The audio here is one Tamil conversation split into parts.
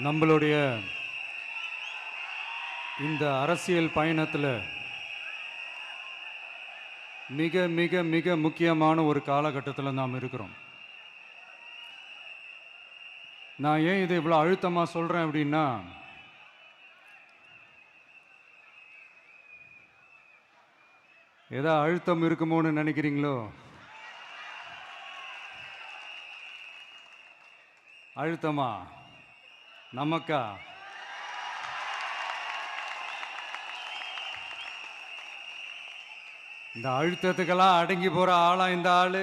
நம்மளுடைய இந்த அரசியல் பயணத்தில் மிக மிக மிக முக்கியமான ஒரு காலகட்டத்தில் நாம் இருக்கிறோம். நான் ஏன் இதை இவ்வளோ அழுத்தமாக சொல்கிறேன் அப்படின்னா, ஏதோ அழுத்தம் இருக்குமோன்னு நினைக்கிறீங்களோ? அழுத்தமா? நமக்கா? இந்த அழுத்தத்துக்கெல்லாம் அடங்கி போற ஆளா இந்த ஆளு?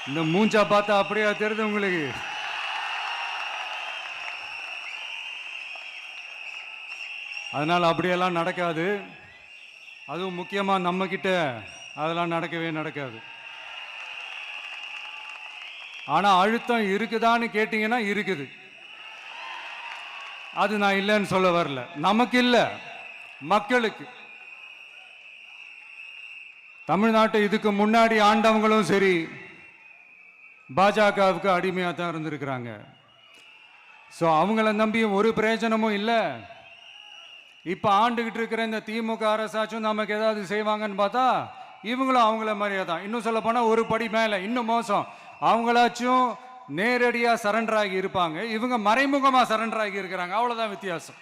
இந்த மூஞ்சா பார்த்தா அப்படியா தெரியுது உங்களுக்கு? அதனால அப்படியெல்லாம் நடக்காது. அதுவும் முக்கியமா நம்ம கிட்ட அதெல்லாம் நடக்கவே நடக்காது. ஆனா அழுத்தம் இருக்குதான்னு கேட்டீங்கன்னா இருக்குது. அது நான் இல்லைன்னு சொல்ல வரல. நமக்கு இல்ல, மக்களுக்கு. தமிழ்நாட்டை இதுக்கு முன்னாடி ஆண்டவங்களும் சரி பாஜகவுக்கு அடிமையாக தான் இருந்திருக்கிறாங்க. ஸோ அவங்கள நம்பியும் ஒரு பிரயோஜனமும் இல்லை. இப்போ ஆண்டுகிட்டு இருக்கிற இந்த திமுக அரசாச்சும் நமக்கு ஏதாவது செய்வாங்கன்னு பார்த்தா இவங்களும் அவங்கள மாதிரியே தான். இன்னும் சொல்ல போனால் ஒரு படி மேலே, இன்னும் மோசம். அவங்களாச்சும் நேரடியாக சரண்டர் ஆகி இருப்பாங்க, இவங்க மறைமுகமாக சரண்டர் ஆகி இருக்கிறாங்க. அவ்வளோதான் வித்தியாசம்.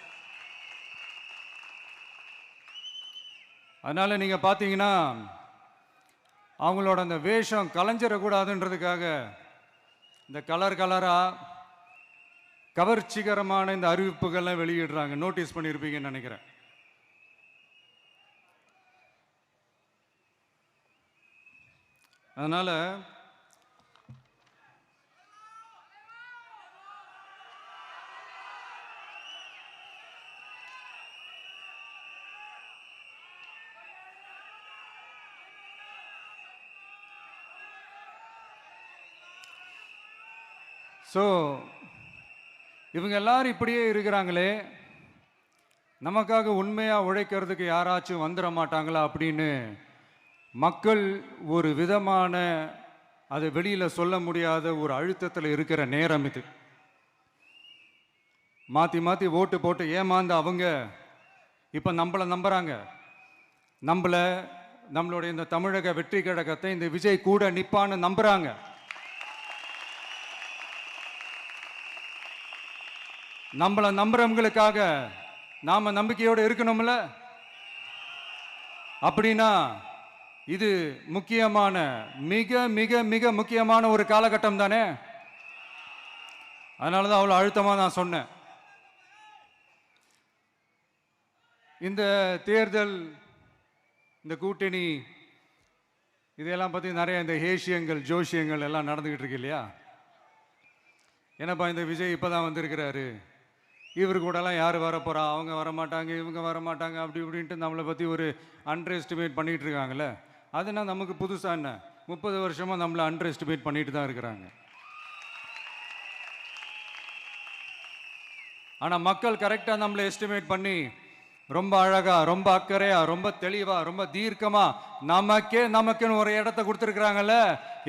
அதனால நீங்க பார்த்தீங்கன்னா அவங்களோட அந்த வேஷம் கலைஞ்சிடக்கூடாதுன்றதுக்காக இந்த கலரா கவர்ச்சிகரமான இந்த அறிவிப்புகள்லாம் வெளியிடுறாங்க. நோட்டீஸ் பண்ணியிருப்பீங்கன்னு நினைக்கிறேன். அதனால ஸோ இவங்க எல்லாரும் இப்படியே இருக்கிறாங்களே, நமக்காக உண்மையாக உழைக்கிறதுக்கு யாராச்சும் வந்துட மாட்டாங்களா அப்படின்னு மக்கள் ஒரு விதமான அதை வெளியில் சொல்ல முடியாத ஒரு அழுத்தத்தில் இருக்கிற நேரம் இது. மாற்றி மாற்றி ஓட்டு போட்டு ஏமாந்து அவங்க இப்போ நம்மளை நம்புகிறாங்க. நம்மளுடைய இந்த தமிழக வெற்றி கழகத்தை இந்த விஜய் கூட நிற்பான்னு நம்புகிறாங்க. நம்மளை நம்புறவங்களுக்காக நாம நம்பிக்கையோடு இருக்கணும்ல. அப்படின்னா இது முக்கியமான மிக மிக மிக முக்கியமான ஒரு காலகட்டம் தானே. அதனாலதான் அவ்வளோ அழுத்தமா நான் சொன்னேன். இந்த தேர்தல், இந்த கூட்டணி, இதெல்லாம் பத்தி நிறைய இந்த ஹேஷியங்கள் ஜோஷியங்கள் எல்லாம் நடந்துகிட்டு இருக்கு இல்லையா? என்னப்பா இந்த விஜய் இப்பதான் வந்திருக்கிறாரு, இவர் கூடலாம் யார் வரப்போகிறா, அவங்க வரமாட்டாங்க, இவங்க வரமாட்டாங்க, அப்படி இப்படின்ட்டு நம்மளை பற்றி ஒரு அண்டர் எஸ்டிமேட் பண்ணிகிட்டு இருக்காங்களே. அதுனா நமக்கு புதுசாக என்ன? 30 வருஷமாக நம்மளை அண்டர் எஸ்டிமேட் பண்ணிட்டு தான் இருக்கிறாங்க. ஆனால் மக்கள் கரெக்டாக நம்மளை எஸ்டிமேட் பண்ணி ரொம்ப அழகாக, ரொம்ப அக்கறையாக, ரொம்ப தெளிவாக, ரொம்ப தீர்க்கமாக நமக்குன்னு ஒரு இடத்த கொடுத்துருக்குறாங்கல்ல.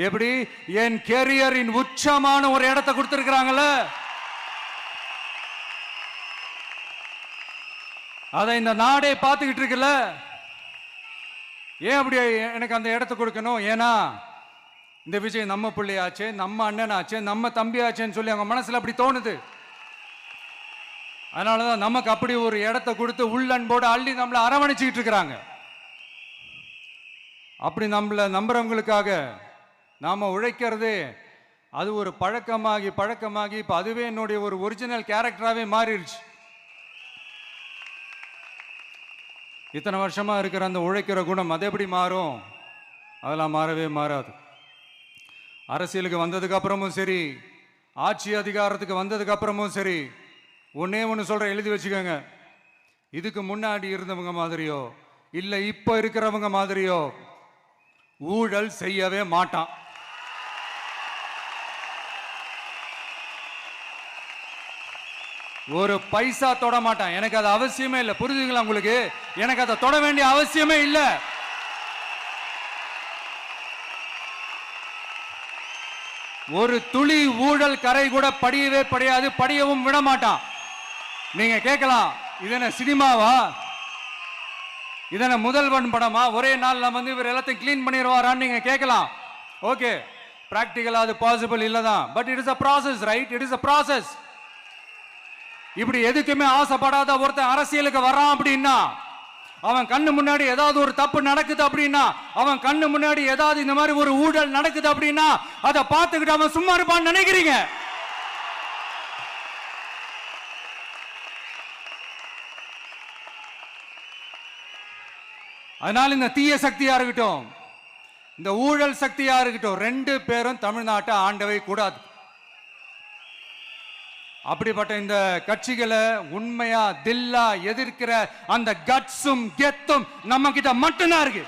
எப்படி? என் கேரியரின் உச்சமான ஒரு இடத்த கொடுத்துருக்குறாங்கல்ல. அதை இந்த நாடே பார்த்துக்கிட்டு இருக்குல்ல. ஏன் அப்படி எனக்கு அந்த இடத்த கொடுக்கணும்? ஏன்னா இந்த விஜய் நம்ம பிள்ளையாச்சே, நம்ம அண்ணனாச்சே, நம்ம தம்பியாச்சேன்னு சொல்லி அவங்க மனசுல அப்படி தோணுது. அதனாலதான் நமக்கு அப்படி ஒரு இடத்த கொடுத்து உள்ளன்போடு அள்ளி நம்மளை அரவணைச்சிக்கிட்டு இருக்கிறாங்க. அப்படி நம்மளை நம்புறவங்களுக்காக நாம உழைக்கிறதே அது ஒரு பழக்கமாகி இப்ப அதுவே என்னுடைய ஒரு ஒரிஜினல் கேரக்டராகவே மாறிடுச்சு. இத்தனை வருஷமா இருக்கிற அந்த உழைக்கிற குணம் அது எப்படி மாறும்? அதெல்லாம் மாறவே மாறாது. அரசியலுக்கு வந்ததுக்கு அப்புறமும் சரி, ஆட்சி அதிகாரத்துக்கு வந்ததுக்கு அப்புறமும் சரி, ஒன்னே ஒன்று சொல்ற, எழுதி வச்சுக்கோங்க. இதுக்கு முன்னாடி இருந்தவங்க மாதிரியோ இல்லை இப்போ இருக்கிறவங்க மாதிரியோ ஊழல் செய்யவே மாட்டான். ஒரு பைசா தொட மாட்டான். எனக்கு அது அவசியமே இல்லை. புரிஞ்சுங்களா உங்களுக்கு? எனக்கு அதை தொட வேண்டிய அவசியமே இல்லை. ஒரு துளி ஊழல் கரை கூட படியவே படியாது, படியவும் விட மாட்டான். நீங்க கேட்கலாம், இது என்ன சினிமாவா, இது என்ன முதல்வன் படமா, ஒரே நாள்ல வந்து இவர் எல்லாத்தையும் கிளீன் பண்ணிடுவாரான்னு நீங்க கேட்கலாம். ஓகே, பிராக்டிகலா அது பாசிபிள் இல்லதான், but it is a process, right? It is a process. இப்படி எதுக்குமே ஆசைப்படாத ஒருத்தன் அரசியலுக்கு வரான் அப்படின்னா, அவன் கண்ணு முன்னாடி ஏதாவது ஒரு தப்பு நடக்குது அப்படின்னா, அவன் கண்ணு முன்னாடி ஏதாவது இந்த மாதிரி ஒரு ஊழல் நடக்குது அப்படின்னா, அதை பார்த்துக்கிட்டு அவன் சும்மா இருப்பான்னு நினைக்கிறீங்க? அதனால இந்த தீய சக்தியா இருக்கட்டும், இந்த ஊழல் சக்தியா இருக்கட்டும், ரெண்டு பேரும் தமிழ்நாட்டை ஆண்டவை கூடாது. அப்படிப்பட்ட இந்த கட்சிகளை உண்மையா தில்லா எதிர்க்கிற அந்த கட்ஸும் கெத்தும் நம்ம கிட்ட மட்டும்தான் இருக்கு.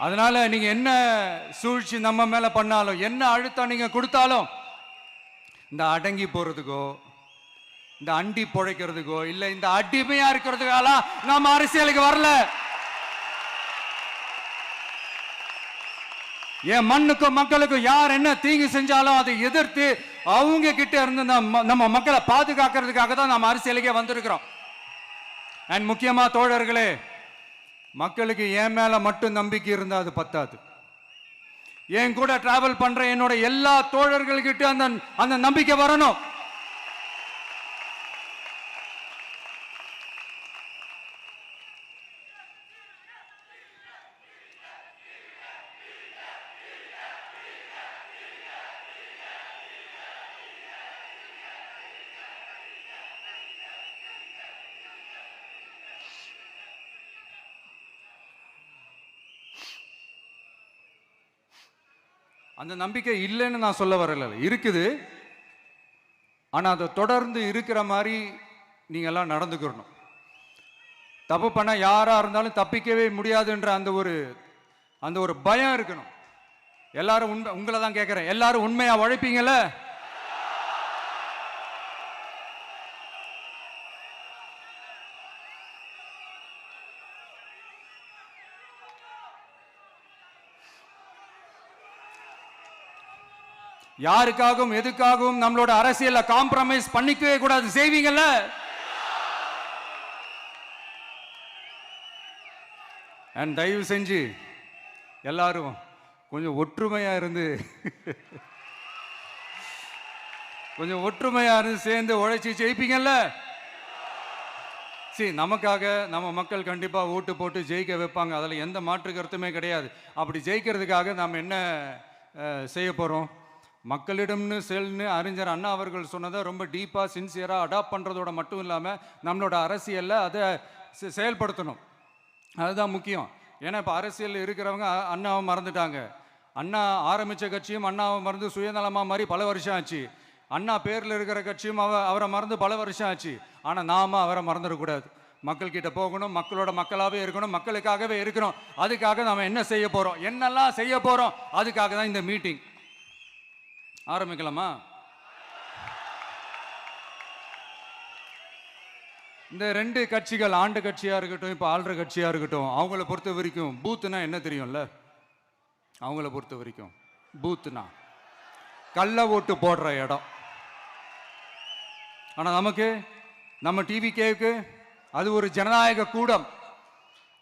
அதனால நீங்க என்ன சூழ்ச்சி நம்ம மேல பண்ணாலும், என்ன அழுத்தம் நீங்க கொடுத்தாலும், இந்த அடங்கி போறதுக்கோ, இந்த அண்டி பொழைக்கிறதுக்கோ, இல்ல இந்த அடிமையா இருக்கிறதுக்கால நாம அரசியலுக்கு வரல. என் மண்ணுக்கும் மக்களுக்கும் யார் என்ன தீங்கு செஞ்சாலும் அதை எதிர்த்து அவங்க கிட்ட இருந்து நம்ம மக்களை பாதுகாக்கிறதுக்காக தான் நம்ம அரசியலுக்கே வந்திருக்கிறோம். அண்ட் முக்கியமா தோழர்களே, மக்களுக்கு என் மேல மட்டும் நம்பிக்கை இருந்தா அது பத்தாது. என் கூட டிராவல் பண்ற என்னோட எல்லா தோழர்கள்கிட்ட அந்த நம்பிக்கை வரணும். அந்த நம்பிக்கை இல்லைன்னு நான் சொல்ல வரல, இருக்குது. ஆனா அதை தொடர்ந்து இருக்கிற மாதிரி நீங்க எல்லாம் நடந்துக்கணும். தப்பு பண்ண யாரா இருந்தாலும் தப்பிக்கவே முடியாதுன்ற அந்த ஒரு பயம் இருக்கணும். எல்லாரும் உங்களை தான் கேட்கிறேன், எல்லாரும் உண்மையா உழைப்பீங்கல்ல? யாருக்காகவும் எதுக்காகவும் நம்மளோட அரசியல்ல காம்ப்ரமைஸ் பண்ணிக்கவே கூடாது. செய்வீங்கல்ல? அண்ட் தயவு செஞ்சு எல்லாரும் கொஞ்சம் ஒற்றுமையா இருந்து சேர்ந்து உழைச்சி ஜெயிப்பீங்கல்ல? சரி, நமக்காக நம்ம மக்கள் கண்டிப்பா ஓட்டு போட்டு ஜெயிக்க வைப்பாங்க, அதுல எந்த மாற்று கருத்துமே கிடையாது. அப்படி ஜெயிக்கிறதுக்காக நாம் என்ன செய்ய போறோம்? மக்களிடம்னு செல்னு அறிஞர் அண்ணா அவர்கள் சொன்னதை ரொம்ப டீப்பாக சின்சியராக அடாப்ட் பண்ணுறதோட மட்டும் இல்லாமல் நம்மளோட அரசியலில் அதை செயல்படுத்தணும். அதுதான் முக்கியம். ஏன்னா இப்போ அரசியலில் இருக்கிறவங்க அண்ணாவை மறந்துட்டாங்க. அண்ணா ஆரம்பித்த கட்சியும் அண்ணாவை மறந்து சுயநலமாக மாதிரி பல வருஷம் ஆச்சு. அண்ணா பேரில் இருக்கிற கட்சியும் அவரை மறந்து பல வருஷம் ஆச்சு. ஆனால் நாம அவரை மறந்துடக்கூடாது. மக்கள்கிட்ட போகணும், மக்களோட மக்களாகவே இருக்கணும், மக்களுக்காகவே இருக்கணும். அதுக்காக நாம் என்ன செய்ய போகிறோம், என்னெல்லாம் செய்ய போகிறோம், அதுக்காக தான் இந்த மீட்டிங். ஆரம்பிக்கலாமா? இந்த ரெண்டு கட்சிகள், ஆண்டு கட்சியா இருக்கட்டும், இப்போ ஆள்ற கட்சியா இருக்கட்டும், அவங்கள பொறுத்த வரைக்கும் பூத்துனா என்ன தெரியும்ல? அவங்கள பொறுத்த வரைக்கும் பூத்துனா கள்ள ஓட்டு போடுற இடம். ஆனா நமக்கு, நம்ம டிவிகேவுக்கு அது ஒரு ஜனநாயக கூடம்.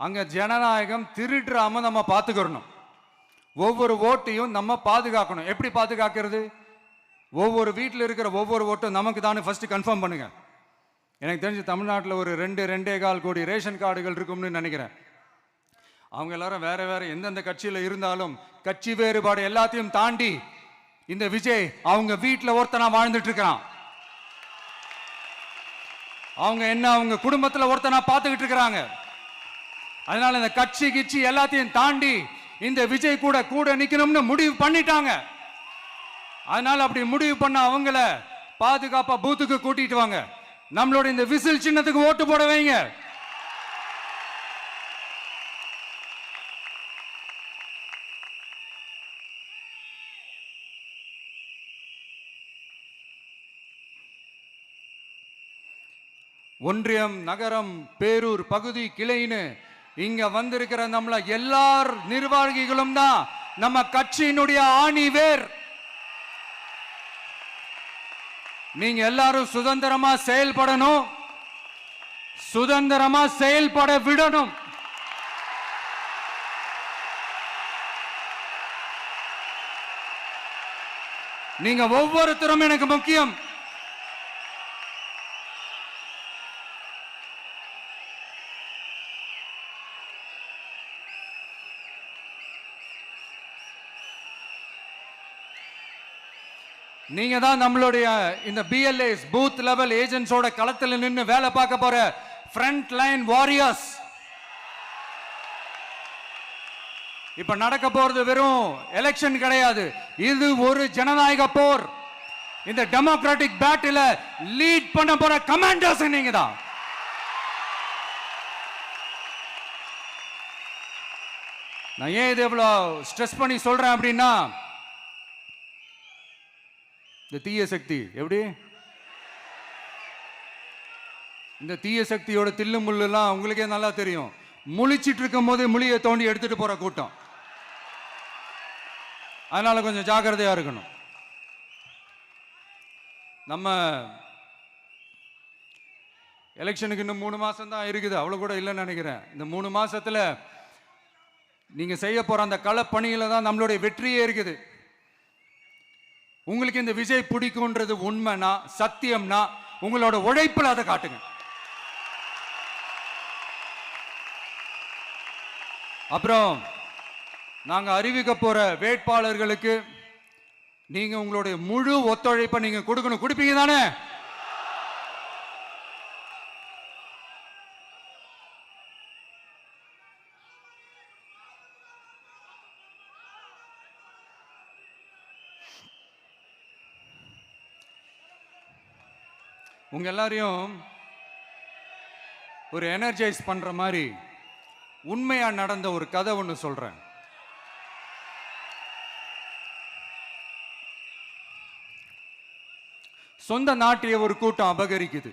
அங்க ஜனநாயகம் திருடுறாம நம்ம பார்த்துக்கிறணும். ஒவ்வொரு ஓட்டையும் நம்ம பாதுகாக்கணும். எப்படி பாதுகாக்கிறது? ஒவ்வொரு வீட்டில் இருக்கிற ஒவ்வொரு ஓட்டும் நமக்கு தானே ஃபர்ஸ்ட் கன்ஃபார்ம் பண்ணுங்க. எனக்கு தெரிஞ்சு தமிழ்நாட்டில் ஒரு 2.25 கோடி ரேஷன் கார்டுகள் இருக்கும்னு நினைக்கிறேன். அவங்க எல்லாரும் வேற வேற எந்தெந்த கட்சியில் இருந்தாலும் கட்சி வேறுபாடு எல்லாத்தையும் தாண்டி இந்த விஜய் அவங்க வீட்டில் ஒருத்தனா வாழ்ந்துட்டு இருக்கிறான். அவங்க குடும்பத்தில் ஒருத்தனா பார்த்துக்கிட்டு இருக்கிறாங்க. அதனால இந்த கட்சி கிட்சி எல்லாத்தையும் தாண்டி இந்த விஜய் கூட நிக்கணும்னு முடிவு பண்ணிட்டாங்க. அதனால அப்படி முடிவு பண்ண அவங்கள பாதுகாப்பா பூத்துக்கு கூட்டிட்டு வாங்க. நம்மளோட இந்த விசில் சின்னத்துக்கு ஓட்டு போட வைங்க. ஒன்றியம், நகரம், பேரூர், பகுதி, கிளைன்னு இங்க வந்திருக்கிற நம்மள எல்லார் நிர்வாகிகளும் தான் நம்ம கட்சியினுடைய ஆணி வேர். நீங்க எல்லாரும் சுதந்திரமா செயல்படணும், சுதந்திரமா செயல்பட விடணும். நீங்க ஒவ்வொருத்தரும் எனக்கு முக்கியம். நீங்க தான் நம்மளுடைய இந்த பிஎல்ஏஸ் பூத் லெவல் ஏஜென்ட்ஸோட களத்தில் நின்று வேலை பார்க்க போற ஃப்ரண்ட் லைன் வாரியர்ஸ். இப்ப நடக்க போறது வெறும் எலெக்ஷன் கிடையாது, இது ஒரு ஜனநாயக போர். இந்த டெமோக்ராட்டிக் பேட்டில லீட் பண்ண போற கமாண்டர்ஸ் நீங்க தான். நான் ஏன் இது எவ்வளவு ஸ்ட்ரெஸ் பண்ணி சொல்றேன் அப்படின்னா, இந்த தீய சக்தி எப்படி இந்த தீய சக்தியோட தில்லு முள்ளுலாம் உங்களுக்கே நல்லா தெரியும். முழிச்சிட்டு இருக்கும் போது முழியை தோண்டி எடுத்துட்டு போற கூட்டம். அதனால கொஞ்சம் ஜாக்கிரதையா இருக்கணும். நம்ம எலெக்ஷனுக்கு இன்னும் 3 மாசம் தான் இருக்குது, அவ்வளவு கூட இல்லைன்னு நினைக்கிறேன். இந்த 3 மாசத்துல நீங்க செய்ய போற அந்த களப்பணியில தான் நம்மளுடைய வெற்றியே இருக்குது. உங்களுக்கு இந்த விஜய் பிடிக்கும்ன்றது உண்மைனா, சத்தியம்னா, உங்களோட உழைப்புல அதை காட்டுங்க. அப்புறம் நாங்க அறிவிக்க போற வேட்பாளர்களுக்கு நீங்க உங்களுடைய முழு ஒத்துழைப்பை நீங்க கொடுக்கணும். கொடுப்பீங்க தானே? உங்க எல்லாரையும் ஒரு எனர்ஜைஸ் பண்ற மாதிரி உண்மையா நடந்த ஒரு கதை ஒன்று சொல்றேன். சொந்த நாட்டையே ஒரு கூட்டம் அபகரிக்குது.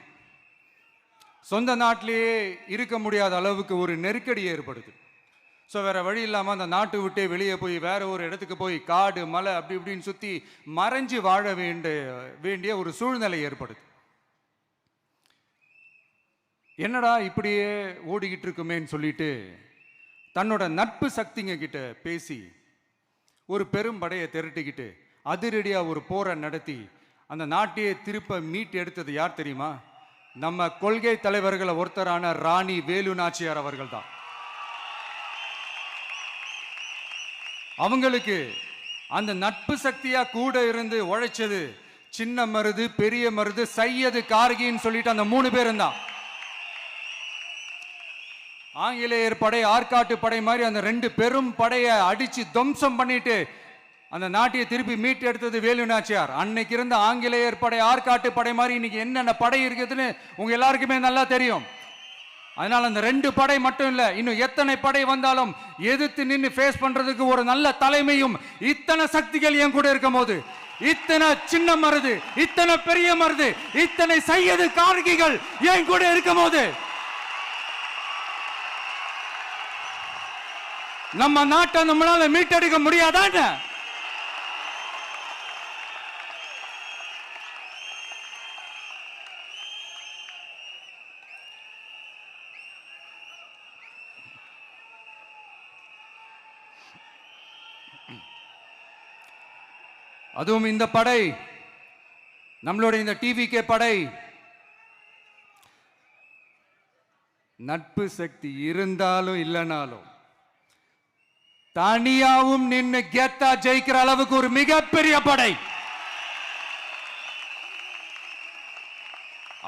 சொந்த நாட்டிலேயே இருக்க முடியாத அளவுக்கு ஒரு நெருக்கடி ஏற்படுது. ஸோ வேற வழி இல்லாமல் அந்த நாட்டை விட்டே வெளியே போய் வேற ஒரு இடத்துக்கு போய் காடு மலை அப்படி இப்படின்னு சுற்றி மறைஞ்சு வாழ வேண்டிய ஒரு சூழ்நிலை ஏற்படுது. என்னடா இப்படியே ஓடிக்கிட்டு இருக்குமேன்னு சொல்லிட்டு தன்னோட நட்பு சக்திங்க கிட்ட பேசி ஒரு பெரும் படையை திரட்டிக்கிட்டு அதிரடியா ஒரு போரை நடத்தி அந்த நாட்டையே திருப்ப மீட்டு எடுத்தது யார் தெரியுமா? நம்ம கொள்கை தலைவர்களை ஒருத்தரான ராணி வேலு நாச்சியார் அவர்கள் தான். அவங்களுக்கு அந்த நட்பு சக்தியா கூட இருந்து உழைச்சது சின்ன மருது, பெரிய மருது, சையது, கார்கின்னு சொல்லிட்டு அந்த 3 பேரும் தான். ஆங்கிலேயர் படை, ஆற்காட்டு படை மாதிரி அந்த 2 பெரும் படையை அடிச்சு துவம்சம் பண்ணிட்டு அந்த நாட்டையை திருப்பி மீட்டு எடுத்தது வேலு நாச்சியார். அன்னைக்கு இருந்த ஆங்கிலேயர் படை, ஆற்காட்டு படை மாதிரி இன்னைக்கு என்னென்ன படை இருக்குதுன்னு உங்க எல்லாருக்குமே நல்லா தெரியும். அதனால அந்த 2 படை மட்டும் இல்ல, இன்னும் எத்தனை படை வந்தாலும் எதிர்த்து நின்று ஃபேஸ் பண்றதுக்கு ஒரு நல்ல தலைமையும் இத்தனை சக்திகள் என் கூட இருக்கும் போது, இத்தனை சின்ன மருது, இத்தனை பெரிய மருது, இத்தனை சையது கார்கிகள் என் கூட இருக்கும் போது நம்ம நாட்டை நம்மளால மீட்டெடுக்க முடியாதான? அதுவும் இந்த படை, நம்மளுடைய இந்த டிவிகே படை நட்பு சக்தி இருந்தாலும் இல்லைனாலும் தனியாவும் நின்று கெத்தா ஜெயிக்கிற அளவுக்கு ஒரு மிகப்பெரிய படை.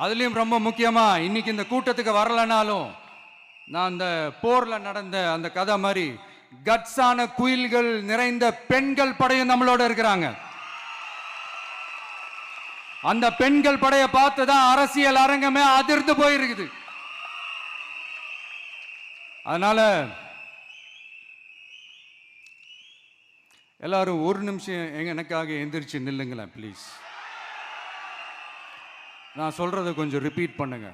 அதுலயும் ரொம்ப முக்கியமா இன்னைக்கு இந்த கூட்டத்துக்கு வரலனாலும் நான் அந்த போர்ல நடந்த அந்த கதை மாதிரி கட்ஸான குயில்கள் நிறைந்த பெண்கள் படையும் நம்மளோட இருக்கிறாங்க. அந்த பெண்கள் படையை பார்த்துதான் அரசியல் அரங்கமே அதிர்ந்து போயிருக்குது. அதனால எல்லாரும் ஒரு நிமிஷம் எனக்காக எந்திரிச்சு நில்லுங்களேன் ப்ளீஸ். நான் சொல்றதை கொஞ்சம் ரிப்பீட் பண்ணுங்க.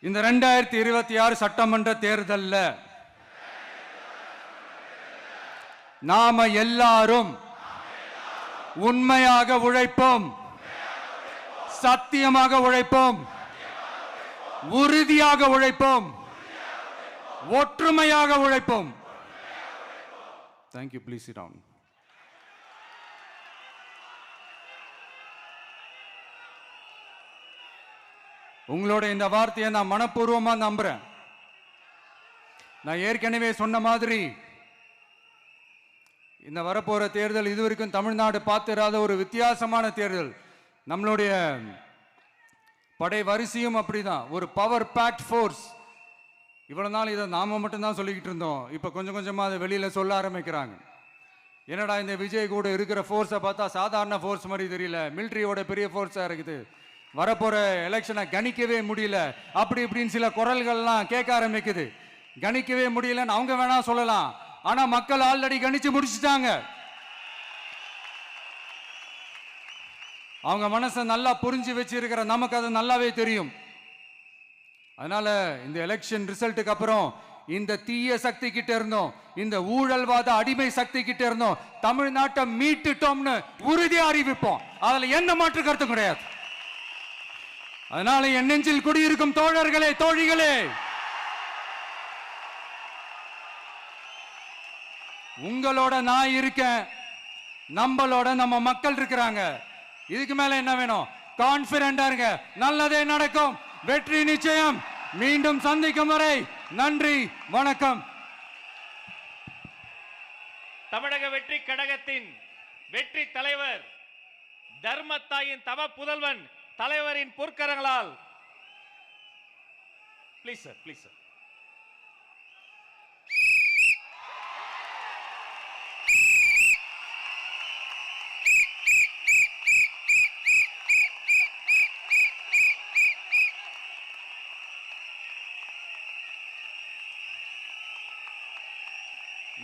இந்த 2026 சட்டமன்ற தேர்தல்ல நாம எல்லாரும் உண்மையாக உழைப்போம், சத்தியமாக உழைப்போம், உறுதியாக உழைப்போம், ஒற்றுமையாக உழைப்போம். தேங்க்யூ. Please sit down. உங்களோட இந்த வார்த்தையை நான் மனப்பூர்வமா நம்புறேன். நான் ஏற்கனவே சொன்ன மாதிரி இந்த வரப்போற தேர்தல் இதுவரைக்கும் தமிழ்நாடு பார்த்திராத ஒரு வித்தியாசமான தேர்தல். நம்மளுடைய படை வரிசையும் அப்படிதான், ஒரு பவர் பேக்ட் ஃபோர்ஸ். இவ்வளவு நாள் இதை நாம மட்டும்தான் சொல்லிக்கிட்டு இருந்தோம். இப்ப கொஞ்சம் கொஞ்சமா அதை வெளியில சொல்ல ஆரம்பிக்கிறாங்க. என்னடா இந்த விஜய் கூட இருக்கிற ஃபோர்ஸை பார்த்தா சாதாரண ஃபோர்ஸ் மாதிரி தெரியல, மிலிட்ரியோட பெரிய ஃபோர்ஸா இருக்குது, வரப்போற எலெக்ஷனை கணிக்கவே முடியல, அப்படி இப்படின்னு சில குரல்கள்லாம் கேட்க ஆரம்பிக்குது. கணிக்கவே முடியலன்னு அவங்க வேணா சொல்லலாம், ஆனா மக்கள் ஆல்ரெடி கணிச்சு முடிச்சுட்டாங்க. அவங்க மனசை நல்லா புரிஞ்சு வச்சிருக்கிற நமக்கு அது நல்லாவே தெரியும். அதனால இந்த எலெக்ஷன் ரிசல்ட்டுக்கு அப்புறம் இந்த தீய சக்தி கிட்ட இருந்தோம், இந்த ஊழல்வாத அடிமை சக்தி கிட்ட இருந்தோம், தமிழ்நாட்டை மீட்டுட்டோம்னு உறுதியா அறிவிப்போம். அதுல என்ன மாற்று கருத்து கிடையாது. அதனால என் நெஞ்சில் குடியிருக்கும் தோழர்களே, தோழிகளே, உங்களோட நான் இருக்கேன், நம்மளோட நம்ம மக்கள் இருக்கிறாங்க. இதுக்கு மேல என்ன வேணும்? கான்பிடண்டா இருங்க, நல்லதே நடக்கும், வெற்றி நிச்சயம். மீண்டும் சந்திக்கும் வரை நன்றி, வணக்கம். தமிழக வெற்றி கழகத்தின் வெற்றி தலைவர், தர்மத்தாயின் தவ புதல்வன், தலைவரின் பொற்கரங்களால் ப்ளீஸ் சார், ப்ளீஸ் சார்.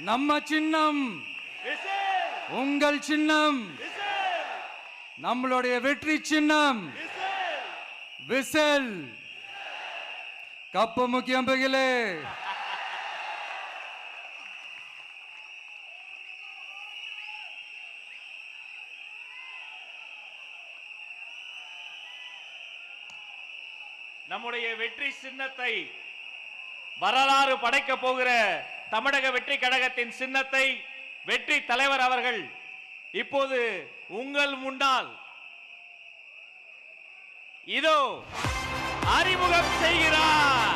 நம்ம சின்னம் உங்கள் சின்னம், நம்மளுடைய வெற்றி சின்னம் விசில். கப்பு முக்கியம் பகிலே. நம்முடைய வெற்றி சின்னத்தை வரலாறு படைக்க போகிற தமிழக வெற்றி கழகத்தின் சின்னத்தை வெற்றி தலைவர் அவர்கள் இப்போது உங்கள் முன்னால் இதோ அறிமுகம் செய்கிறார்.